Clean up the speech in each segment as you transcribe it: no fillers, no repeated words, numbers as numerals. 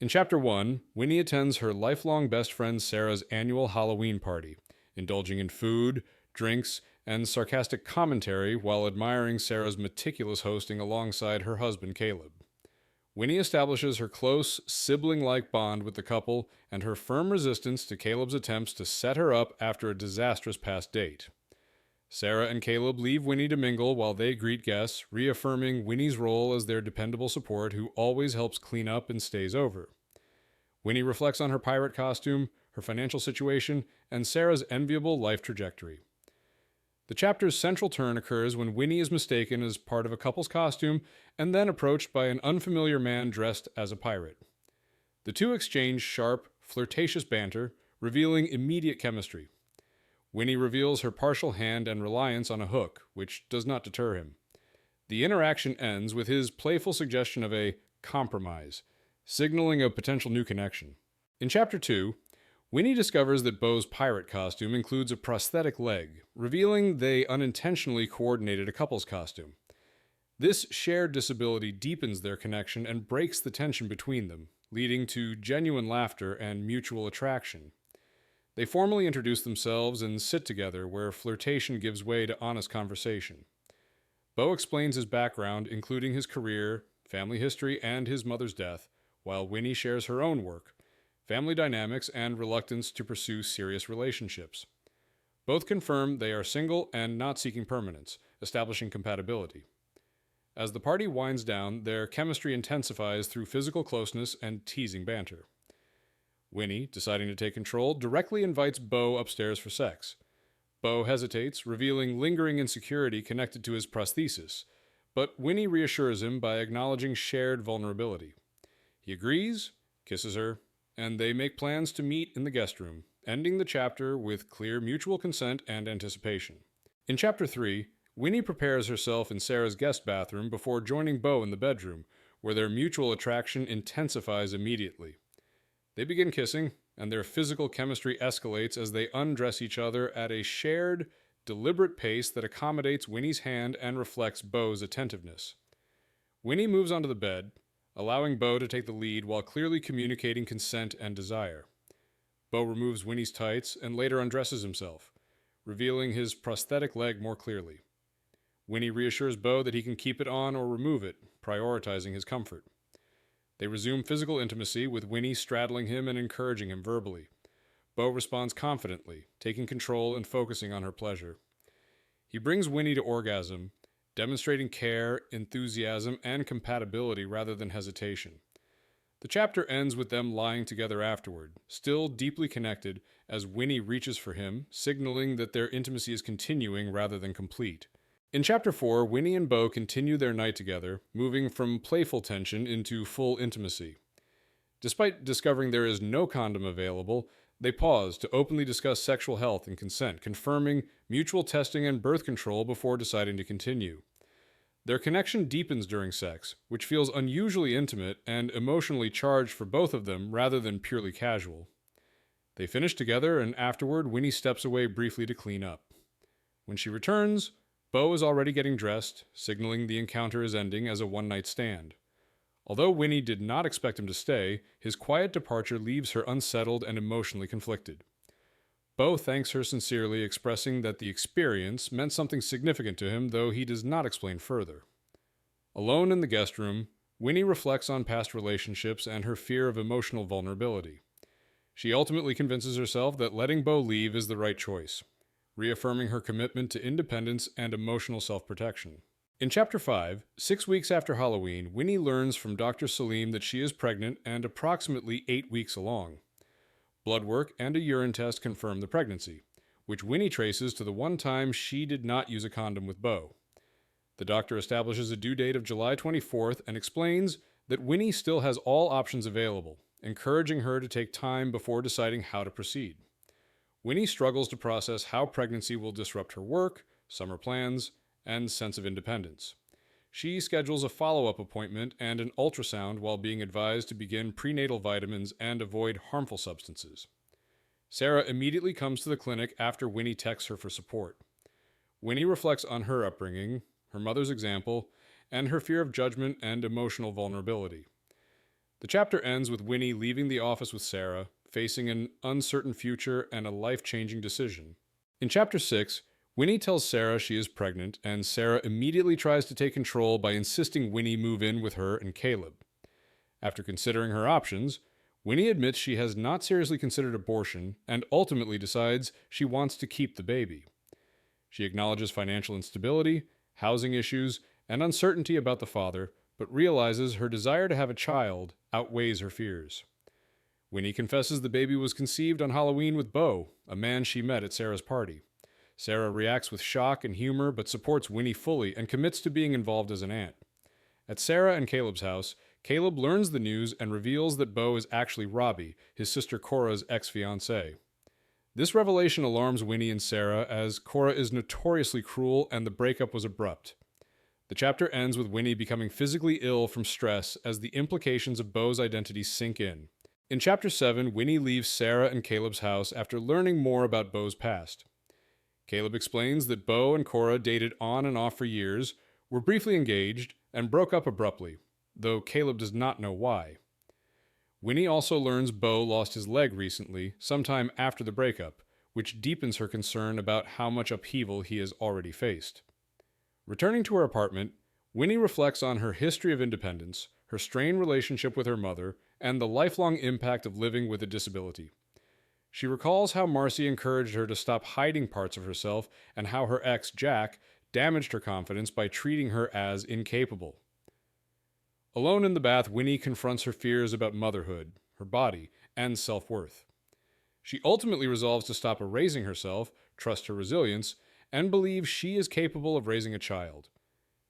In Chapter 1, Winnie attends her lifelong best friend Sarah's annual Halloween party, indulging in food, drinks, and sarcastic commentary while admiring Sarah's meticulous hosting alongside her husband Caleb. Winnie establishes her close, sibling-like bond with the couple and her firm resistance to Caleb's attempts to set her up after a disastrous past date. Sarah and Caleb leave Winnie to mingle while they greet guests, reaffirming Winnie's role as their dependable support who always helps clean up and stays over. Winnie reflects on her pirate costume, her financial situation, and Sarah's enviable life trajectory. The chapter's central turn occurs when Winnie is mistaken as part of a couple's costume and then approached by an unfamiliar man dressed as a pirate. The two exchange sharp, flirtatious banter, revealing immediate chemistry. Winnie reveals her partial hand and reliance on a hook, which does not deter him. The interaction ends with his playful suggestion of a compromise, signaling a potential new connection. In Chapter 2, Winnie discovers that Beau's pirate costume includes a prosthetic leg, revealing they unintentionally coordinated a couple's costume. This shared disability deepens their connection and breaks the tension between them, leading to genuine laughter and mutual attraction. They formally introduce themselves and sit together, where flirtation gives way to honest conversation. Beau explains his background, including his career, family history, and his mother's death, while Winnie shares her own work, family dynamics, and reluctance to pursue serious relationships. Both confirm they are single and not seeking permanence, establishing compatibility. As the party winds down, their chemistry intensifies through physical closeness and teasing banter. Winnie, deciding to take control, directly invites Beau upstairs for sex. Beau hesitates, revealing lingering insecurity connected to his prosthesis, but Winnie reassures him by acknowledging shared vulnerability. He agrees, kisses her, and they make plans to meet in the guest room, ending the chapter with clear mutual consent and anticipation. In Chapter 3, Winnie prepares herself in Sarah's guest bathroom before joining Beau in the bedroom, where their mutual attraction intensifies immediately. They begin kissing, and their physical chemistry escalates as they undress each other at a shared, deliberate pace that accommodates Winnie's hand and reflects Beau's attentiveness. Winnie moves onto the bed, allowing Beau to take the lead while clearly communicating consent and desire. Beau removes Winnie's tights and later undresses himself, revealing his prosthetic leg more clearly. Winnie reassures Beau that he can keep it on or remove it, prioritizing his comfort. They resume physical intimacy, with Winnie straddling him and encouraging him verbally. Beau responds confidently, taking control and focusing on her pleasure. He brings Winnie to orgasm, demonstrating care, enthusiasm, and compatibility rather than hesitation. The chapter ends with them lying together afterward, still deeply connected, as Winnie reaches for him, signaling that their intimacy is continuing rather than complete. In Chapter 4, Winnie and Beau continue their night together, moving from playful tension into full intimacy. Despite discovering there is no condom available, they pause to openly discuss sexual health and consent, confirming mutual testing and birth control before deciding to continue. Their connection deepens during sex, which feels unusually intimate and emotionally charged for both of them rather than purely casual. They finish together, and afterward, Winnie steps away briefly to clean up. When she returns, Beau is already getting dressed, signaling the encounter is ending as a one-night stand. Although Winnie did not expect him to stay, his quiet departure leaves her unsettled and emotionally conflicted. Beau thanks her sincerely, expressing that the experience meant something significant to him, though he does not explain further. Alone in the guest room, Winnie reflects on past relationships and her fear of emotional vulnerability. She ultimately convinces herself that letting Beau leave is the right choice, reaffirming her commitment to independence and emotional self-protection. In Chapter 5, 6 weeks after Halloween, Winnie learns from Dr. Salim that she is pregnant and approximately 8 weeks along. Blood work and a urine test confirm the pregnancy, which Winnie traces to the one time she did not use a condom with Beau. The doctor establishes a due date of July 24th and explains that Winnie still has all options available, encouraging her to take time before deciding how to proceed. Winnie struggles to process how pregnancy will disrupt her work, summer plans, and sense of independence. She schedules a follow-up appointment and an ultrasound while being advised to begin prenatal vitamins and avoid harmful substances. Sarah immediately comes to the clinic after Winnie texts her for support. Winnie reflects on her upbringing, her mother's example, and her fear of judgment and emotional vulnerability. The chapter ends with Winnie leaving the office with Sarah, facing an uncertain future and a life-changing decision. In Chapter 6, Winnie tells Sarah she is pregnant, and Sarah immediately tries to take control by insisting Winnie move in with her and Caleb. After considering her options, Winnie admits she has not seriously considered abortion and ultimately decides she wants to keep the baby. She acknowledges financial instability, housing issues, and uncertainty about the father, but realizes her desire to have a child outweighs her fears. Winnie confesses the baby was conceived on Halloween with Bo, a man she met at Sarah's party. Sarah reacts with shock and humor, but supports Winnie fully and commits to being involved as an aunt. At Sarah and Caleb's house, Caleb learns the news and reveals that Bo is actually Robbie, his sister Cora's ex-fiancé. This revelation alarms Winnie and Sarah, as Cora is notoriously cruel and the breakup was abrupt. The chapter ends with Winnie becoming physically ill from stress as the implications of Bo's identity sink in. In Chapter 7, Winnie leaves Sarah and Caleb's house after learning more about Bo's past. Caleb explains that Bo and Cora dated on and off for years, were briefly engaged, and broke up abruptly, though Caleb does not know why. Winnie also learns Bo lost his leg recently, sometime after the breakup, which deepens her concern about how much upheaval he has already faced. Returning to her apartment, Winnie reflects on her history of independence, her strained relationship with her mother, and the lifelong impact of living with a disability. She recalls how Marcy encouraged her to stop hiding parts of herself and how her ex, Jack, damaged her confidence by treating her as incapable. Alone in the bath, Winnie confronts her fears about motherhood, her body, and self-worth. She ultimately resolves to stop erasing herself, trust her resilience, and believe she is capable of raising a child,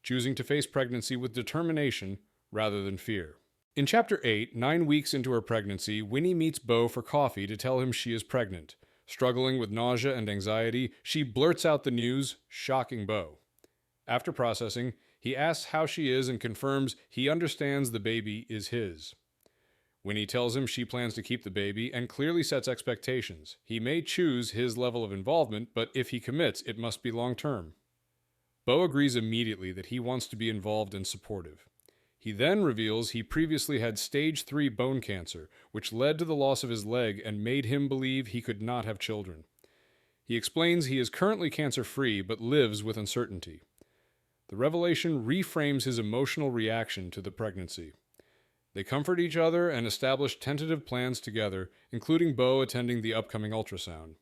choosing to face pregnancy with determination rather than fear. In Chapter 8, 9 weeks into her pregnancy, Winnie meets Bo for coffee to tell him she is pregnant. Struggling with nausea and anxiety, she blurts out the news, shocking Bo. After processing, he asks how she is and confirms he understands the baby is his. Winnie tells him she plans to keep the baby and clearly sets expectations. He may choose his level of involvement, but if he commits, it must be long-term. Bo agrees immediately that he wants to be involved and supportive. He then reveals he previously had stage 3 bone cancer, which led to the loss of his leg and made him believe he could not have children. He explains he is currently cancer-free but lives with uncertainty. The revelation reframes his emotional reaction to the pregnancy. They comfort each other and establish tentative plans together, including Bo attending the upcoming ultrasound.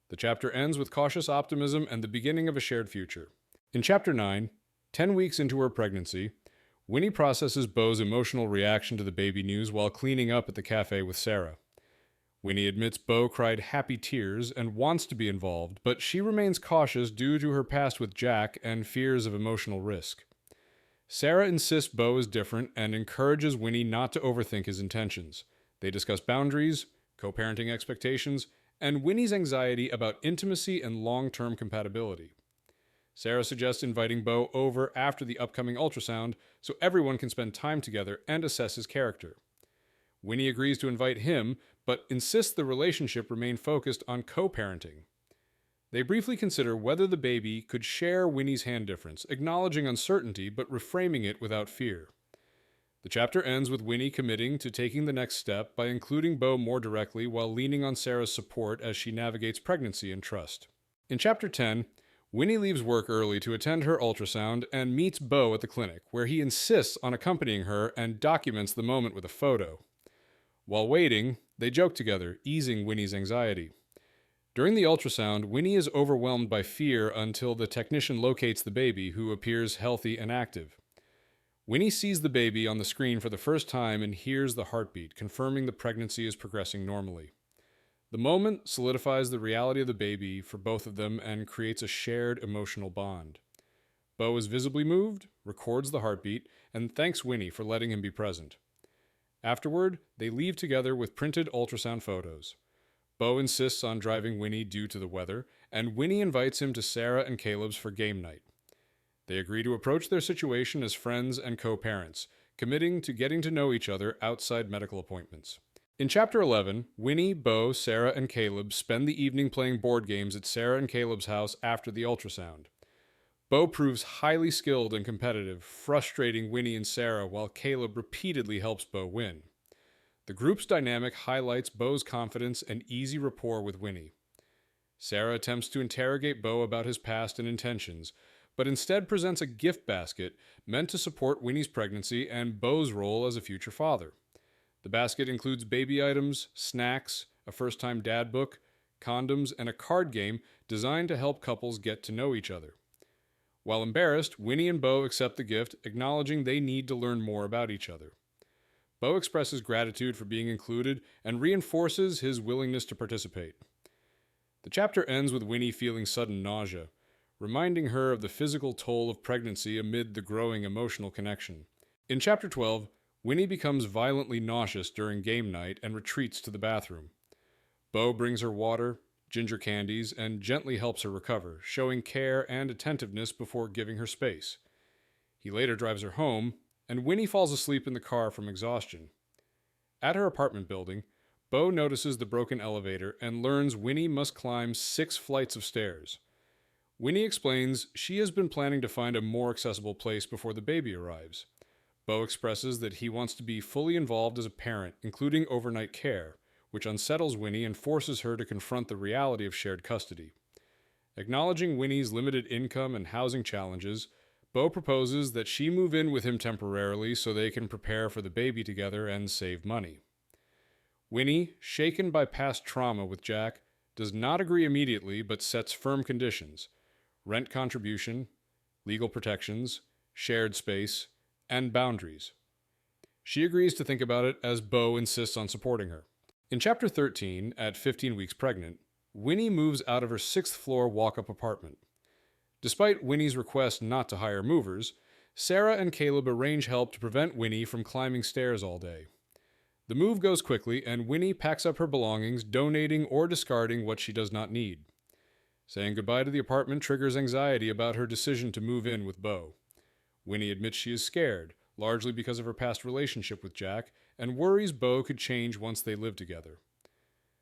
The chapter ends with cautious optimism and the beginning of a shared future. In Chapter 9, 10 weeks into her pregnancy, Winnie processes Bo's emotional reaction to the baby news while cleaning up at the cafe with Sarah. Winnie admits Bo cried happy tears and wants to be involved, but she remains cautious due to her past with Jack and fears of emotional risk. Sarah insists Bo is different and encourages Winnie not to overthink his intentions. They discuss boundaries, co-parenting expectations, and Winnie's anxiety about intimacy and long-term compatibility. Sarah suggests inviting Bo over after the upcoming ultrasound so everyone can spend time together and assess his character. Winnie agrees to invite him, but insists the relationship remain focused on co-parenting. They briefly consider whether the baby could share Winnie's hand difference, acknowledging uncertainty but reframing it without fear. The chapter ends with Winnie committing to taking the next step by including Bo more directly while leaning on Sarah's support as she navigates pregnancy and trust. In Chapter 10, Winnie leaves work early to attend her ultrasound and meets Bo at the clinic, where he insists on accompanying her and documents the moment with a photo. While waiting, they joke together, easing Winnie's anxiety. During the ultrasound, Winnie is overwhelmed by fear until the technician locates the baby, who appears healthy and active. Winnie sees the baby on the screen for the first time and hears the heartbeat, confirming the pregnancy is progressing normally. The moment solidifies the reality of the baby for both of them and creates a shared emotional bond. Bo is visibly moved, records the heartbeat, and thanks Winnie for letting him be present. Afterward, they leave together with printed ultrasound photos. Bo insists on driving Winnie due to the weather, and Winnie invites him to Sarah and Caleb's for game night. They agree to approach their situation as friends and co-parents, committing to getting to know each other outside medical appointments. In Chapter 11, Winnie, Bo, Sarah, and Caleb spend the evening playing board games at Sarah and Caleb's house after the ultrasound. Bo proves highly skilled and competitive, frustrating Winnie and Sarah while Caleb repeatedly helps Bo win. The group's dynamic highlights Bo's confidence and easy rapport with Winnie. Sarah attempts to interrogate Bo about his past and intentions, but instead presents a gift basket meant to support Winnie's pregnancy and Bo's role as a future father. The basket includes baby items, snacks, a first-time dad book, condoms, and a card game designed to help couples get to know each other. While embarrassed, Winnie and Bo accept the gift, acknowledging they need to learn more about each other. Bo expresses gratitude for being included and reinforces his willingness to participate. The chapter ends with Winnie feeling sudden nausea, reminding her of the physical toll of pregnancy amid the growing emotional connection. In Chapter 12, Winnie becomes violently nauseous during game night and retreats to the bathroom. Bo brings her water, ginger candies, and gently helps her recover, showing care and attentiveness before giving her space. He later drives her home, and Winnie falls asleep in the car from exhaustion. At her apartment building, Bo notices the broken elevator and learns Winnie must climb 6 flights of stairs. Winnie explains she has been planning to find a more accessible place before the baby arrives. Bo expresses that he wants to be fully involved as a parent, including overnight care, which unsettles Winnie and forces her to confront the reality of shared custody. Acknowledging Winnie's limited income and housing challenges, Bo proposes that she move in with him temporarily so they can prepare for the baby together and save money. Winnie, shaken by past trauma with Jack, does not agree immediately but sets firm conditions: rent contribution, legal protections, shared space, and boundaries. She agrees to think about it as Bo insists on supporting her. In Chapter 13, at 15 weeks pregnant, Winnie moves out of her 6th floor walk-up apartment. Despite Winnie's request not to hire movers, Sarah and Caleb arrange help to prevent Winnie from climbing stairs all day. The move goes quickly, and Winnie packs up her belongings, donating or discarding what she does not need. Saying goodbye to the apartment triggers anxiety about her decision to move in with Bo. Winnie admits she is scared, largely because of her past relationship with Jack, and worries Bo could change once they live together.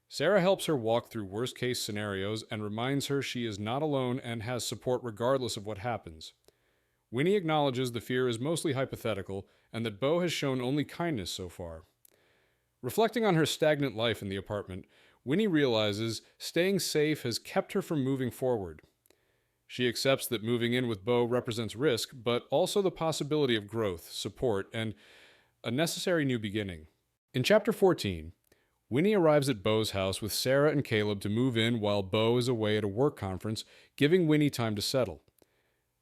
Sarah helps her walk through worst-case scenarios and reminds her she is not alone and has support regardless of what happens. Winnie acknowledges the fear is mostly hypothetical and that Bo has shown only kindness so far. Reflecting on her stagnant life in the apartment, Winnie realizes staying safe has kept her from moving forward. She accepts that moving in with Bo represents risk, but also the possibility of growth, support, and a necessary new beginning. In Chapter 14, Winnie arrives at Bo's house with Sarah and Caleb to move in while Bo is away at a work conference, giving Winnie time to settle.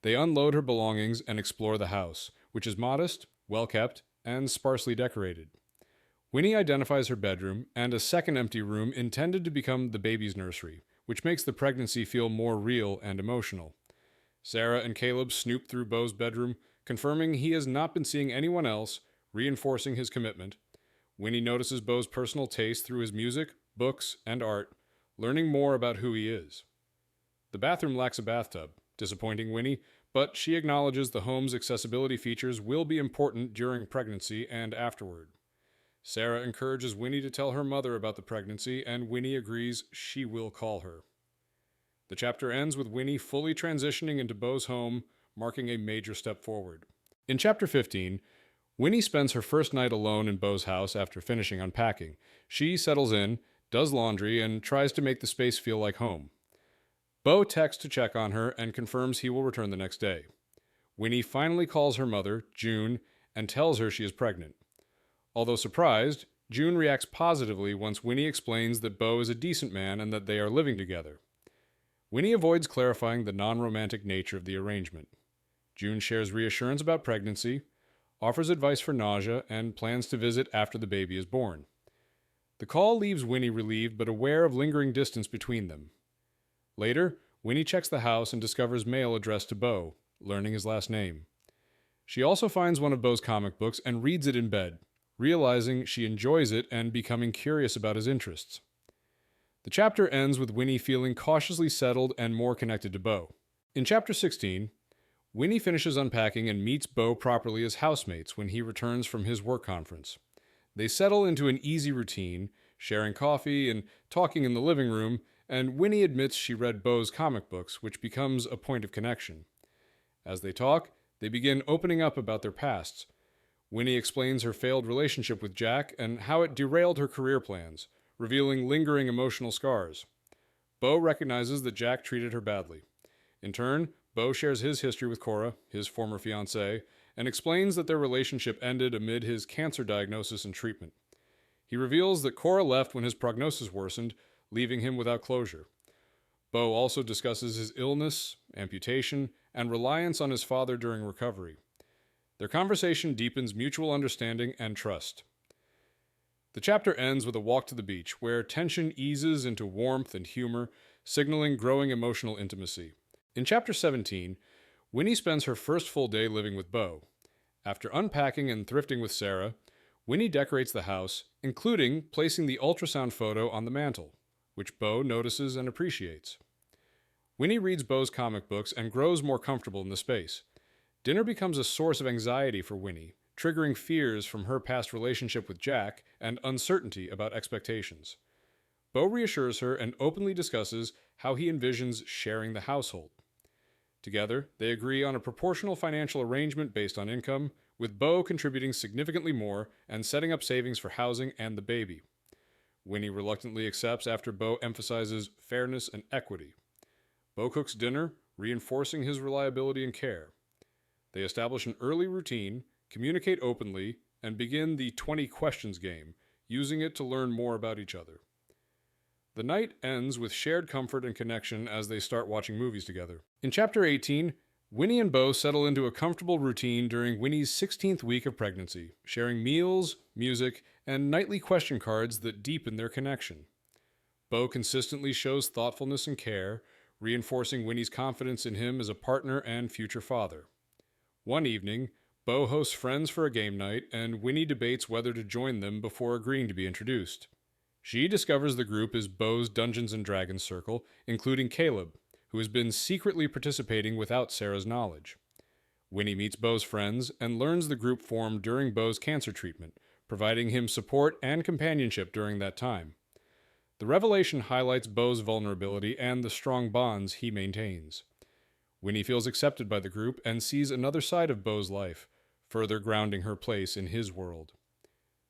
They unload her belongings and explore the house, which is modest, well-kept, and sparsely decorated. Winnie identifies her bedroom and a second empty room intended to become the baby's nursery, which makes the pregnancy feel more real and emotional. Sarah and Caleb snoop through Bo's bedroom, confirming he has not been seeing anyone else, reinforcing his commitment. Winnie notices Bo's personal taste through his music, books, and art, learning more about who he is. The bathroom lacks a bathtub, disappointing Winnie, but she acknowledges the home's accessibility features will be important during pregnancy and afterward. Sarah encourages Winnie to tell her mother about the pregnancy, and Winnie agrees she will call her. The chapter ends with Winnie fully transitioning into Bo's home, marking a major step forward. In Chapter 15, Winnie spends her first night alone in Bo's house after finishing unpacking. She settles in, does laundry, and tries to make the space feel like home. Bo texts to check on her and confirms he will return the next day. Winnie finally calls her mother, June, and tells her she is pregnant. Although surprised, June reacts positively once Winnie explains that Bo is a decent man and that they are living together. Winnie avoids clarifying the non-romantic nature of the arrangement. June shares reassurance about pregnancy, offers advice for nausea, and plans to visit after the baby is born. The call leaves Winnie relieved but aware of lingering distance between them. Later, Winnie checks the house and discovers mail addressed to Bo, learning his last name. She also finds one of Bo's comic books and reads it in bed, realizing she enjoys it and becoming curious about his interests. The chapter ends with Winnie feeling cautiously settled and more connected to Bo. In Chapter 16, Winnie finishes unpacking and meets Bo properly as housemates when he returns from his work conference. They settle into an easy routine, sharing coffee and talking in the living room, and Winnie admits she read Bo's comic books, which becomes a point of connection. As they talk, they begin opening up about their pasts. Winnie explains her failed relationship with Jack and how it derailed her career plans, revealing lingering emotional scars. Bo recognizes that Jack treated her badly. In turn, Bo shares his history with Cora, his former fiancée, and explains that their relationship ended amid his cancer diagnosis and treatment. He reveals that Cora left when his prognosis worsened, leaving him without closure. Bo also discusses his illness, amputation, and reliance on his father during recovery. Their conversation deepens mutual understanding and trust. The chapter ends with a walk to the beach, where tension eases into warmth and humor, signaling growing emotional intimacy. In Chapter 17, Winnie spends her first full day living with Bo. After unpacking and thrifting with Sarah, Winnie decorates the house, including placing the ultrasound photo on the mantle, which Bo notices and appreciates. Winnie reads Bo's comic books and grows more comfortable in the space. Dinner becomes a source of anxiety for Winnie, triggering fears from her past relationship with Jack and uncertainty about expectations. Bo reassures her and openly discusses how he envisions sharing the household. Together, they agree on a proportional financial arrangement based on income, with Bo contributing significantly more and setting up savings for housing and the baby. Winnie reluctantly accepts after Bo emphasizes fairness and equity. Bo cooks dinner, reinforcing his reliability and care. They establish an early routine, communicate openly, and begin the 20 questions game, using it to learn more about each other. The night ends with shared comfort and connection as they start watching movies together. In Chapter 18, Winnie and Bo settle into a comfortable routine during Winnie's 16th week of pregnancy, sharing meals, music, and nightly question cards that deepen their connection. Bo consistently shows thoughtfulness and care, reinforcing Winnie's confidence in him as a partner and future father. One evening, Bo hosts friends for a game night, and Winnie debates whether to join them before agreeing to be introduced. She discovers the group is Bo's Dungeons & Dragons circle, including Caleb, who has been secretly participating without Sarah's knowledge. Winnie meets Bo's friends and learns the group formed during Bo's cancer treatment, providing him support and companionship during that time. The revelation highlights Bo's vulnerability and the strong bonds he maintains. Winnie feels accepted by the group and sees another side of Bo's life, further grounding her place in his world.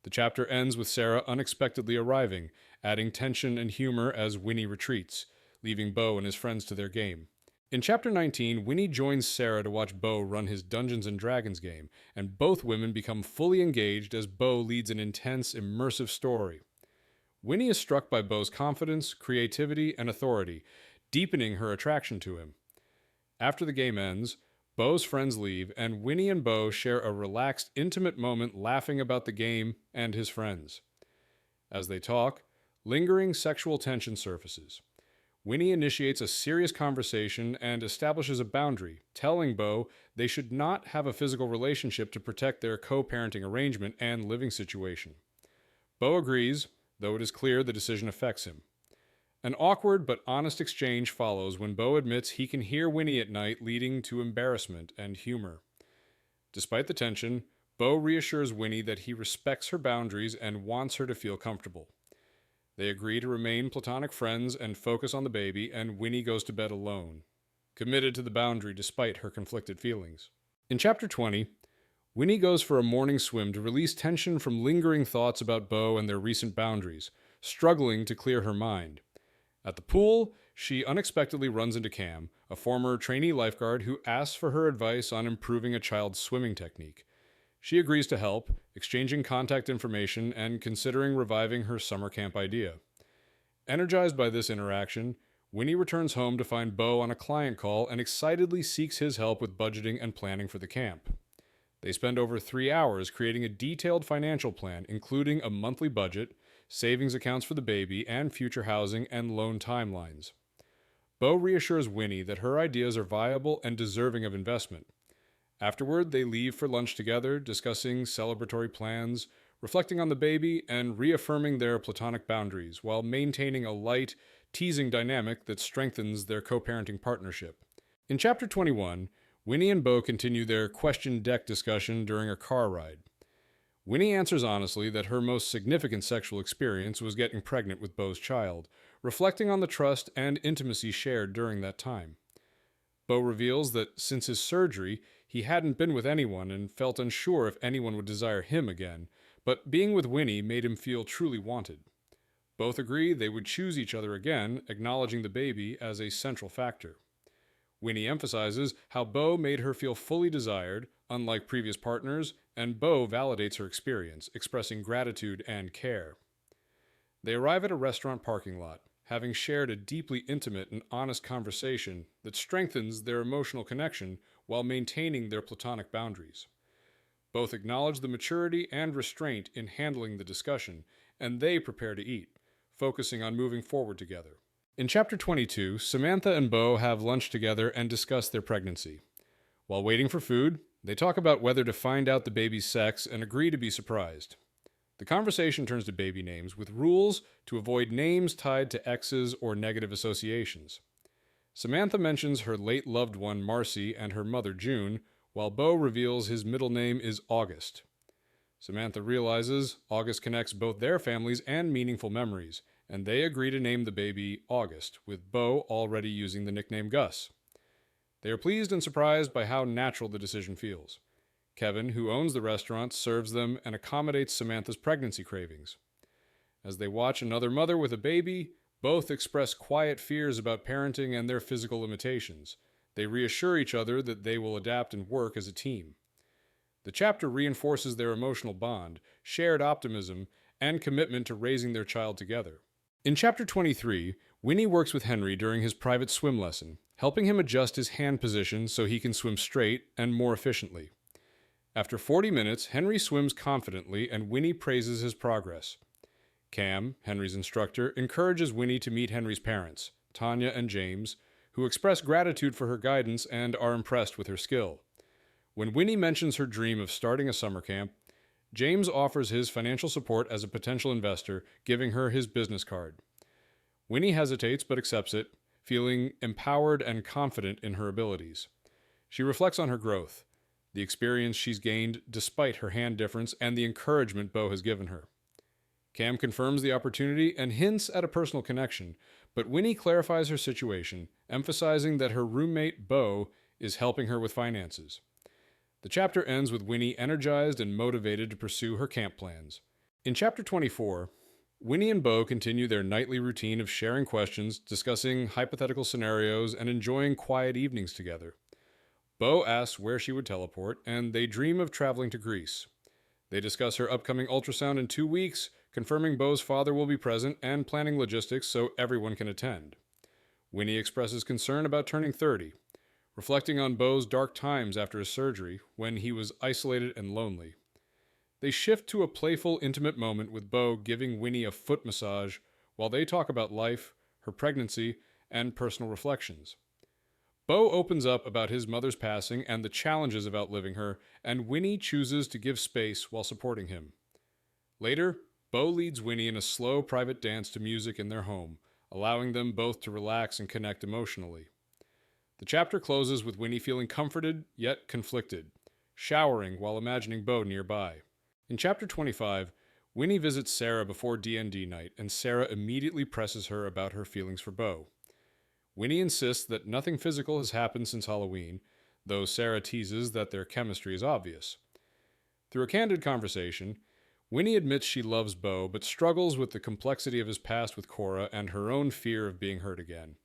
The chapter ends with Sarah unexpectedly arriving, adding tension and humor as Winnie retreats, leaving Bo and his friends to their game. In Chapter 19, Winnie joins Sarah to watch Bo run his Dungeons & Dragons game, and both women become fully engaged as Bo leads an intense, immersive story. Winnie is struck by Bo's confidence, creativity, and authority, deepening her attraction to him. After the game ends, Bo's friends leave, and Winnie and Bo share a relaxed, intimate moment laughing about the game and his friends. As they talk, lingering sexual tension surfaces. Winnie initiates a serious conversation and establishes a boundary, telling Bo they should not have a physical relationship to protect their co-parenting arrangement and living situation. Bo agrees, though it is clear the decision affects him. An awkward but honest exchange follows when Bo admits he can hear Winnie at night, leading to embarrassment and humor. Despite the tension, Bo reassures Winnie that he respects her boundaries and wants her to feel comfortable. They agree to remain platonic friends and focus on the baby, and Winnie goes to bed alone, committed to the boundary despite her conflicted feelings. In Chapter 20, Winnie goes for a morning swim to release tension from lingering thoughts about Bo and their recent boundaries, struggling to clear her mind. At the pool, she unexpectedly runs into Cam, a former trainee lifeguard who asks for her advice on improving a child's swimming technique. She agrees to help, exchanging contact information and considering reviving her summer camp idea. Energized by this interaction, Winnie returns home to find Bo on a client call and excitedly seeks his help with budgeting and planning for the camp. They spend over 3 hours creating a detailed financial plan, including a monthly budget, savings accounts for the baby, and future housing and loan timelines. Bo reassures Winnie that her ideas are viable and deserving of investment. Afterward, they leave for lunch together, discussing celebratory plans, reflecting on the baby, and reaffirming their platonic boundaries, while maintaining a light, teasing dynamic that strengthens their co-parenting partnership. In Chapter 21, Winnie and Bo continue their question deck discussion during a car ride. Winnie answers honestly that her most significant sexual experience was getting pregnant with Bo's child, reflecting on the trust and intimacy shared during that time. Bo reveals that since his surgery, He hadn't been with anyone and felt unsure if anyone would desire him again, but being with Winnie made him feel truly wanted. Both agree they would choose each other again, acknowledging the baby as a central factor. Winnie emphasizes how Bo made her feel fully desired, unlike previous partners, and Bo validates her experience, expressing gratitude and care. They arrive at a restaurant parking lot, having shared a deeply intimate and honest conversation that strengthens their emotional connection while maintaining their platonic boundaries. Both acknowledge the maturity and restraint in handling the discussion, and they prepare to eat, focusing on moving forward together. In Chapter 22, Samantha and Bo have lunch together and discuss their pregnancy. While waiting for food, they talk about whether to find out the baby's sex and agree to be surprised. The conversation turns to baby names, with rules to avoid names tied to exes or negative associations. Samantha mentions her late loved one Marcy and her mother June, while Bo reveals his middle name is August. Samantha realizes August connects both their families and meaningful memories, and they agree to name the baby August, with Bo already using the nickname Gus. They are pleased and surprised by how natural the decision feels. Kevin, who owns the restaurant, serves them and accommodates Samantha's pregnancy cravings. As they watch another mother with a baby, both express quiet fears about parenting and their physical limitations. They reassure each other that they will adapt and work as a team. The chapter reinforces their emotional bond, shared optimism, and commitment to raising their child together. In Chapter 23, Winnie works with Henry during his private swim lesson, helping him adjust his hand position so he can swim straight and more efficiently. After 40 minutes, Henry swims confidently and Winnie praises his progress. Cam, Henry's instructor, encourages Winnie to meet Henry's parents, Tanya and James, who express gratitude for her guidance and are impressed with her skill. When Winnie mentions her dream of starting a summer camp, James offers his financial support as a potential investor, giving her his business card. Winnie hesitates but accepts it, feeling empowered and confident in her abilities. She reflects on her growth, the experience she's gained despite her hand difference, and the encouragement Bo has given her. Cam confirms the opportunity and hints at a personal connection, but Winnie clarifies her situation, emphasizing that her roommate Bo is helping her with finances. The chapter ends with Winnie energized and motivated to pursue her camp plans. In Chapter 24, Winnie and Bo continue their nightly routine of sharing questions, discussing hypothetical scenarios, and enjoying quiet evenings together. Bo asks where she would teleport, and they dream of traveling to Greece. They discuss her upcoming ultrasound in 2 weeks, confirming Bo's father will be present and planning logistics so everyone can attend. Winnie expresses concern about turning 30, reflecting on Bo's dark times after his surgery, when he was isolated and lonely. They shift to a playful, intimate moment with Bo giving Winnie a foot massage while they talk about life, her pregnancy, and personal reflections. Bo opens up about his mother's passing and the challenges of outliving her, and Winnie chooses to give space while supporting him. Later, Bo leads Winnie in a slow private dance to music in their home, allowing them both to relax and connect emotionally. The chapter closes with Winnie feeling comforted yet conflicted, showering while imagining Bo nearby. In Chapter 25, Winnie visits Sarah before D&D night, and Sarah immediately presses her about her feelings for Bo. Winnie insists that nothing physical has happened since Halloween, though Sarah teases that their chemistry is obvious. Through a candid conversation, Winnie admits she loves Bo, but struggles with the complexity of his past with Cora and her own fear of being hurt again.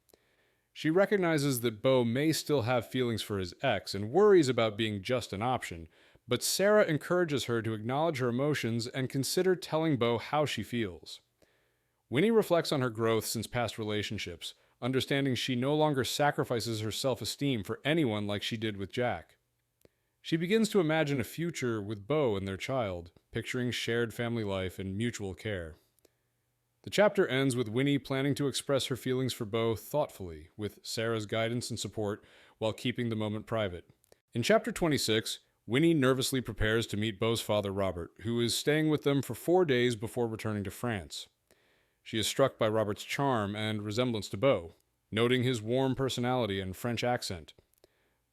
She recognizes that Bo may still have feelings for his ex and worries about being just an option, but Sarah encourages her to acknowledge her emotions and consider telling Bo how she feels. Winnie reflects on her growth since past relationships, understanding she no longer sacrifices her self-esteem for anyone like she did with Jack. She begins to imagine a future with Bo and their child, picturing shared family life and mutual care. The chapter ends with Winnie planning to express her feelings for Bo thoughtfully, with Sarah's guidance and support, while keeping the moment private. In Chapter 26, Winnie nervously prepares to meet Bo's father, Robert, who is staying with them for 4 days before returning to France. She is struck by Robert's charm and resemblance to Bo, noting his warm personality and French accent.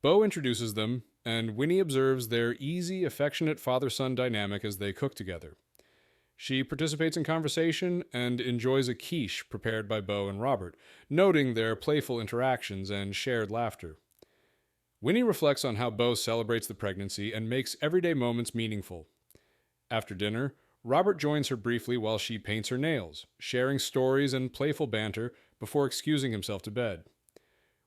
Bo introduces them, and Winnie observes their easy, affectionate father-son dynamic as they cook together. She participates in conversation and enjoys a quiche prepared by Bo and Robert, noting their playful interactions and shared laughter. Winnie reflects on how Bo celebrates the pregnancy and makes everyday moments meaningful. After dinner, Robert joins her briefly while she paints her nails, sharing stories and playful banter before excusing himself to bed.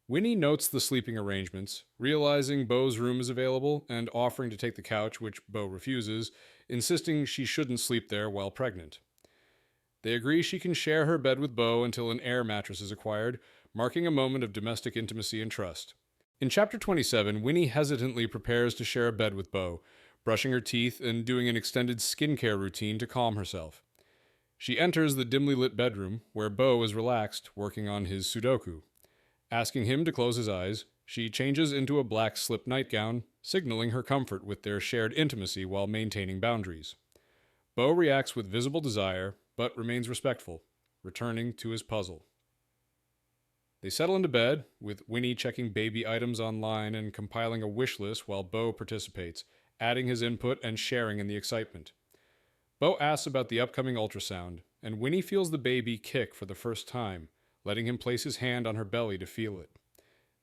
Winnie notes the sleeping arrangements, realizing Bo's room is available and offering to take the couch, which Bo refuses, insisting she shouldn't sleep there while pregnant. They agree she can share her bed with Bo until an air mattress is acquired, marking a moment of domestic intimacy and trust. In Chapter 27, Winnie hesitantly prepares to share a bed with Bo, brushing her teeth and doing an extended skincare routine to calm herself. She enters the dimly lit bedroom, where Bo is relaxed, working on his Sudoku. Asking him to close his eyes, she changes into a black slip nightgown, signaling her comfort with their shared intimacy while maintaining boundaries. Bo reacts with visible desire, but remains respectful, returning to his puzzle. They settle into bed, with Winnie checking baby items online and compiling a wish list while Bo participates, adding his input and sharing in the excitement. Bo asks about the upcoming ultrasound, and Winnie feels the baby kick for the first time, letting him place his hand on her belly to feel it.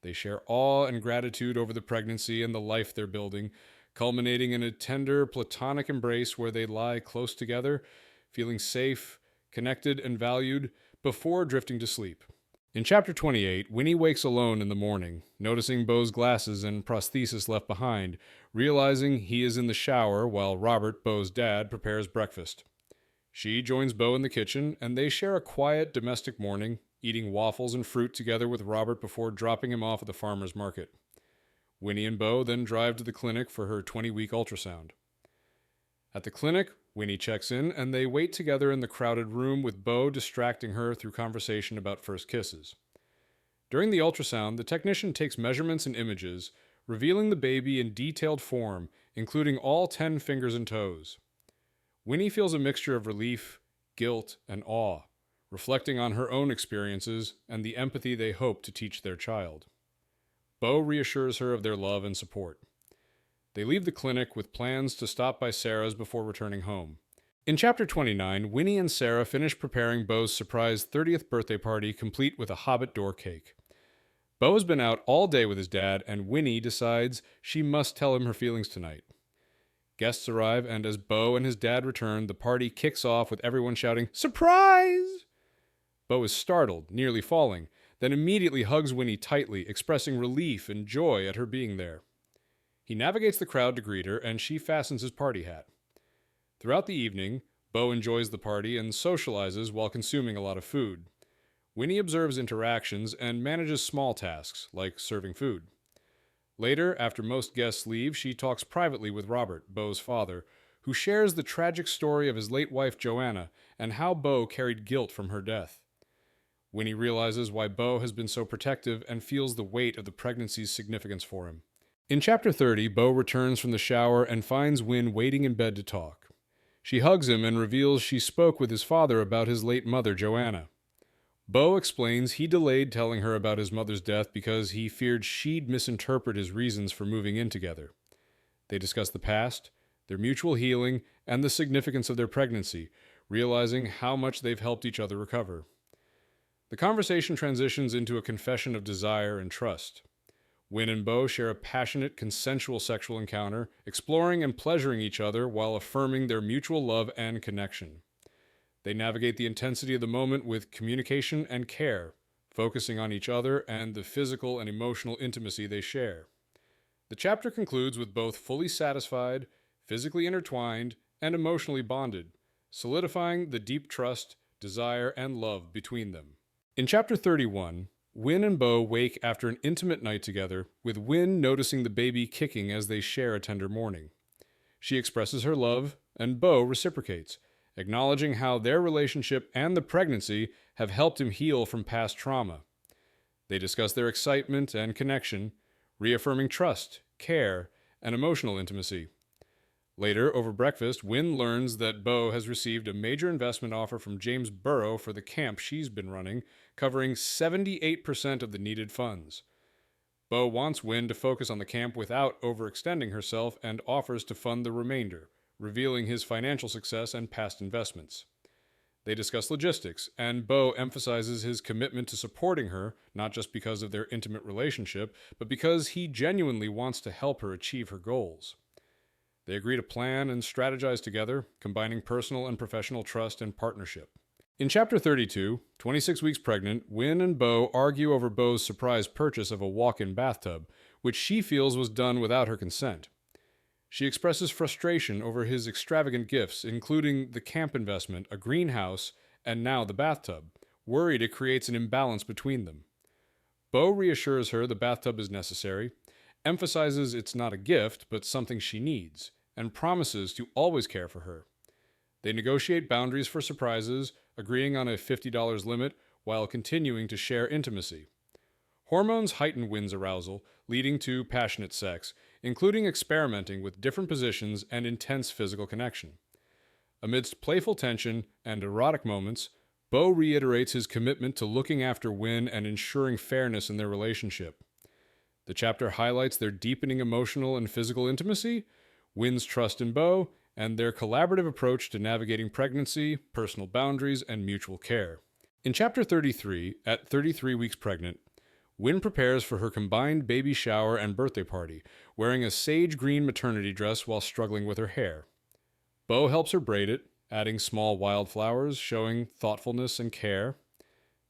They share awe and gratitude over the pregnancy and the life they're building, culminating in a tender, platonic embrace where they lie close together, feeling safe, connected, and valued before drifting to sleep. In Chapter 28, Winnie wakes alone in the morning, noticing Bo's glasses and prosthesis left behind, realizing he is in the shower while Robert, Bo's dad, prepares breakfast. She joins Bo in the kitchen, and they share a quiet domestic morning, eating waffles and fruit together with Robert before dropping him off at the farmer's market. Winnie and Bo then drive to the clinic for her 20-week ultrasound. At the clinic, Winnie checks in, and they wait together in the crowded room with Bo distracting her through conversation about first kisses. During the ultrasound, the technician takes measurements and images, revealing the baby in detailed form, including all 10 fingers and toes. Winnie feels a mixture of relief, guilt, and awe, reflecting on her own experiences and the empathy they hope to teach their child. Bo reassures her of their love and support. They leave the clinic with plans to stop by Sarah's before returning home. In Chapter 29, Winnie and Sarah finish preparing Bo's surprise 30th birthday party, complete with a Hobbit door cake. Bo has been out all day with his dad, and Winnie decides she must tell him her feelings tonight. Guests arrive, and as Bo and his dad return, the party kicks off with everyone shouting, "Surprise!" Bo is startled, nearly falling, then immediately hugs Winnie tightly, expressing relief and joy at her being there. He navigates the crowd to greet her, and she fastens his party hat. Throughout the evening, Bo enjoys the party and socializes while consuming a lot of food. Winnie observes interactions and manages small tasks, like serving food. Later, after most guests leave, she talks privately with Robert, Bo's father, who shares the tragic story of his late wife Joanna and how Bo carried guilt from her death. Winnie realizes why Bo has been so protective and feels the weight of the pregnancy's significance for him. In Chapter 30, Bo returns from the shower and finds Win waiting in bed to talk. She hugs him and reveals she spoke with his father about his late mother, Joanna. Bo explains he delayed telling her about his mother's death because he feared she'd misinterpret his reasons for moving in together. They discuss the past, their mutual healing, and the significance of their pregnancy, realizing how much they've helped each other recover. The conversation transitions into a confession of desire and trust. Win and Bo share a passionate, consensual sexual encounter, exploring and pleasuring each other while affirming their mutual love and connection. They navigate the intensity of the moment with communication and care, focusing on each other and the physical and emotional intimacy they share. The chapter concludes with both fully satisfied, physically intertwined, and emotionally bonded, solidifying the deep trust, desire, and love between them. In Chapter 31, Win and Bo wake after an intimate night together, with Win noticing the baby kicking as they share a tender morning. She expresses her love, and Bo reciprocates, acknowledging how their relationship and the pregnancy have helped him heal from past trauma. They discuss their excitement and connection, reaffirming trust, care, and emotional intimacy. Later, over breakfast, Win learns that Bo has received a major investment offer from James Burrow for the camp she's been running, covering 78% of the needed funds. Bo wants Win to focus on the camp without overextending herself and offers to fund the remainder, revealing his financial success and past investments. They discuss logistics, and Bo emphasizes his commitment to supporting her, not just because of their intimate relationship, but because he genuinely wants to help her achieve her goals. They agree to plan and strategize together, combining personal and professional trust and partnership. In Chapter 32, 26 weeks pregnant, Win and Bo argue over Bo's surprise purchase of a walk-in bathtub, which she feels was done without her consent. She expresses frustration over his extravagant gifts, including the camp investment, a greenhouse, and now the bathtub, worried it creates an imbalance between them. Bo reassures her the bathtub is necessary, emphasizes it's not a gift, but something she needs, and promises to always care for her. They negotiate boundaries for surprises, agreeing on a $50 limit while continuing to share intimacy. Hormones heighten Win's arousal, leading to passionate sex, including experimenting with different positions and intense physical connection. Amidst playful tension and erotic moments, Bo reiterates his commitment to looking after Win and ensuring fairness in their relationship. The chapter highlights their deepening emotional and physical intimacy, Win's trust in Bo, and their collaborative approach to navigating pregnancy, personal boundaries, and mutual care. In Chapter 33, at 33 weeks pregnant, Win prepares for her combined baby shower and birthday party, wearing a sage green maternity dress while struggling with her hair. Bo helps her braid it, adding small wildflowers, showing thoughtfulness and care.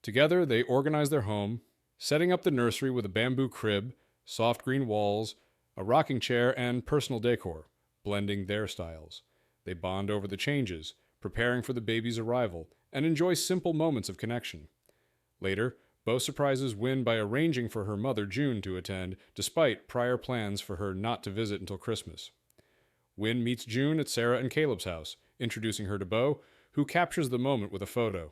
Together, they organize their home, setting up the nursery with a bamboo crib, soft green walls, a rocking chair, and personal decor, blending their styles. They bond over the changes, preparing for the baby's arrival, and enjoy simple moments of connection. Later, Bo surprises Win by arranging for her mother June to attend, despite prior plans for her not to visit until Christmas. Win meets June at Sarah and Caleb's house, introducing her to Bo, who captures the moment with a photo.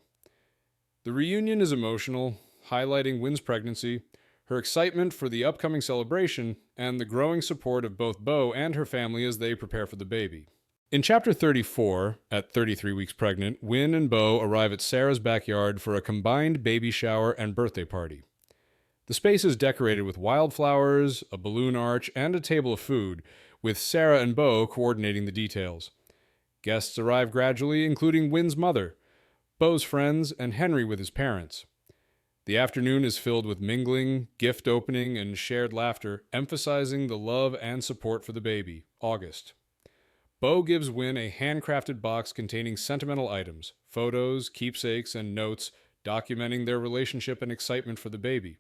The reunion is emotional, highlighting Win's pregnancy, her excitement for the upcoming celebration, and the growing support of both Bo and her family as they prepare for the baby. In Chapter 34, at 33 weeks pregnant, Win and Bo arrive at Sarah's backyard for a combined baby shower and birthday party. The space is decorated with wildflowers, a balloon arch, and a table of food, with Sarah and Bo coordinating the details. Guests arrive gradually, including Win's mother, Bo's friends, and Henry with his parents. The afternoon is filled with mingling, gift opening, and shared laughter, emphasizing the love and support for the baby, August. Bo gives Win a handcrafted box containing sentimental items, photos, keepsakes, and notes documenting their relationship and excitement for the baby.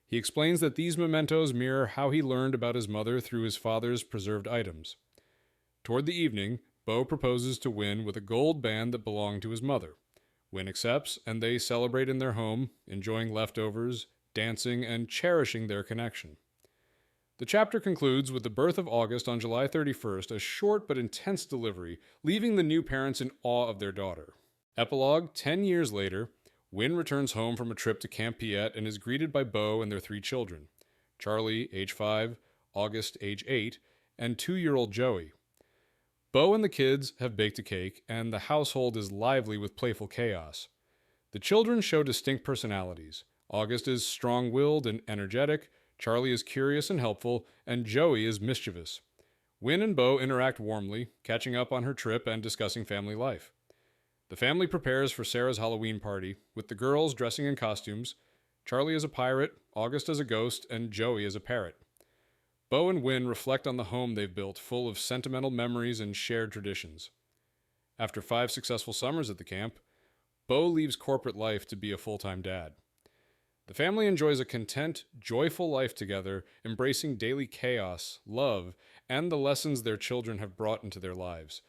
He explains that these mementos mirror how he learned about his mother through his father's preserved items. Toward the evening, Bo proposes to Win with a gold band that belonged to his mother. Win accepts, and they celebrate in their home, enjoying leftovers, dancing, and cherishing their connection. The chapter concludes with the birth of August on July 31st, a short but intense delivery, leaving the new parents in awe of their daughter. Epilogue: 10 years later, Win returns home from a trip to Camp Piet and is greeted by Bo and their 3 children, Charlie, age 5, August, age 8, and 2-year-old Joey. Bo and the kids have baked a cake, and the household is lively with playful chaos. The children show distinct personalities. August is strong-willed and energetic, Charlie is curious and helpful, and Joey is mischievous. Win and Bo interact warmly, catching up on her trip and discussing family life. The family prepares for Sarah's Halloween party, with the girls dressing in costumes, Charlie as a pirate, August as a ghost, and Joey as a parrot. Bo and Win reflect on the home they've built, full of sentimental memories and shared traditions. After 5 successful summers at the camp, Bo leaves corporate life to be a full-time dad. The family enjoys a content, joyful life together, embracing daily chaos, love, and the lessons their children have brought into their lives.